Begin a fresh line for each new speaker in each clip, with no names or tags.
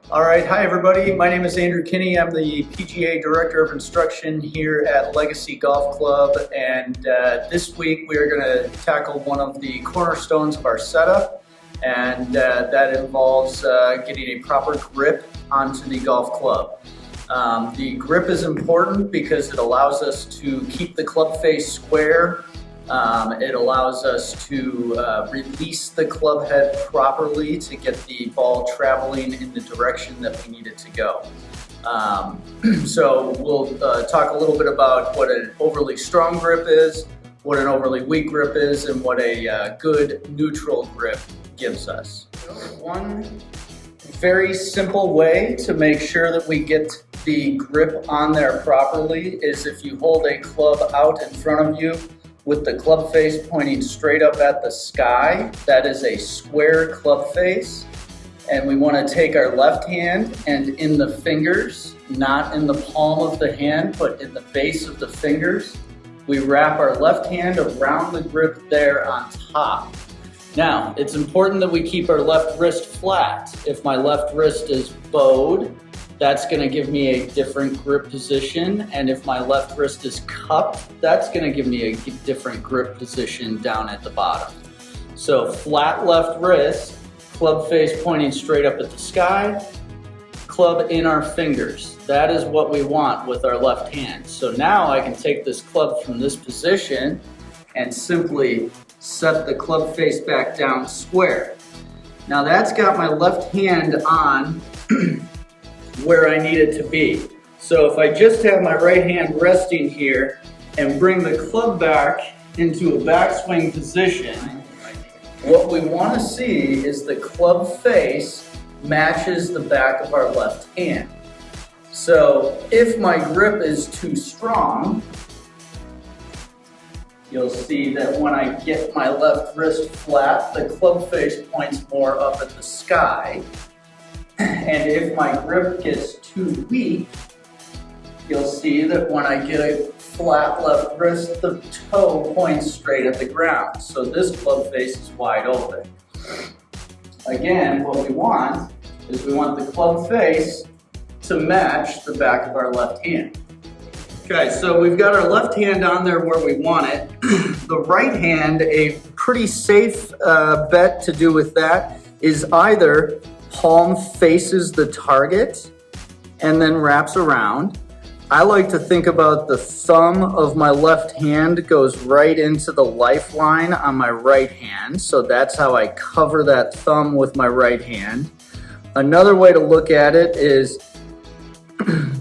All right, hi everybody. My name is Andrew Kinney. I'm the PGA Director of Instruction here at Legacy Golf Club, and this week we are going to tackle one of the cornerstones of our setup, and that involves getting a proper grip onto the golf club. The grip is important because it allows us to keep the club face square. It allows us to release the club head properly to get the ball traveling in the direction that we need it to go. So we'll talk a little bit about what an overly strong grip is, what an overly weak grip is, and what a good neutral grip gives us. One very simple way to make sure that we get the grip on there properly is if you hold a club out in front of you with the club face pointing straight up at the sky. That is a square club face. And we want to take our left hand and in the fingers, not in the palm of the hand, but in the base of the fingers, we wrap our left hand around the grip there on top. Now, it's important that we keep our left wrist flat. If my left wrist is bowed, that's going to give me a different grip position, and if my left wrist is cupped, that's going to give me a different grip position down at the bottom. So flat left wrist, club face pointing straight up at the sky, club in our fingers. That is what we want with our left hand. So now I can take this club from this position and simply set the club face back down square. Now that's got my left hand on where I need it to be. So if I just have my right hand resting here and bring the club back into a backswing position, what we want to see is the club face matches the back of our left hand. So if my grip is too strong, you'll see that when I get my left wrist flat, the club face points more up at the sky. And if my grip gets too weak, you'll see that when I get a flat left wrist, the toe points straight at the ground. So this club face is wide open. Again, what we want is we want the club face to match the back of our left hand. Okay, so we've got our left hand on there where we want it. The right hand, a pretty safe bet to do with that is either palm faces the target and then wraps around. I like to think about the thumb of my left hand goes right into the lifeline on my right hand. So that's how I cover that thumb with my right hand. Another way to look at it is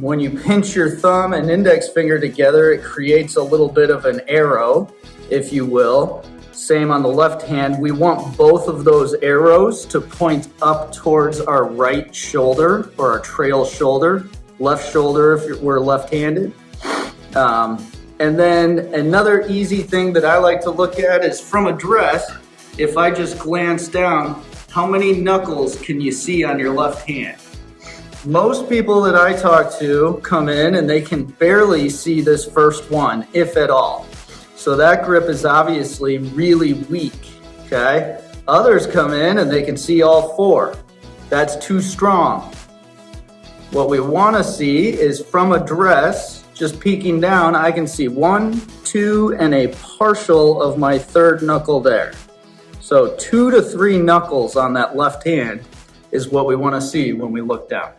when you pinch your thumb and index finger together, it creates a little bit of an arrow, if you will. Same on the left hand. We want both of those arrows to point up towards our right shoulder or our trail shoulder, left shoulder if we're left-handed. And then another easy thing that I like to look at is from address, if I just glance down, how many knuckles can you see on your left hand? Most people that I talk to come in and they can barely see this first one, if at all. So that grip is obviously really weak, okay? Others come in and they can see all four. That's too strong. What we want to see is from address, just peeking down, I can see 1, 2, and a partial of my third knuckle there. So 2 to 3 knuckles on that left hand is what we want to see when we look down.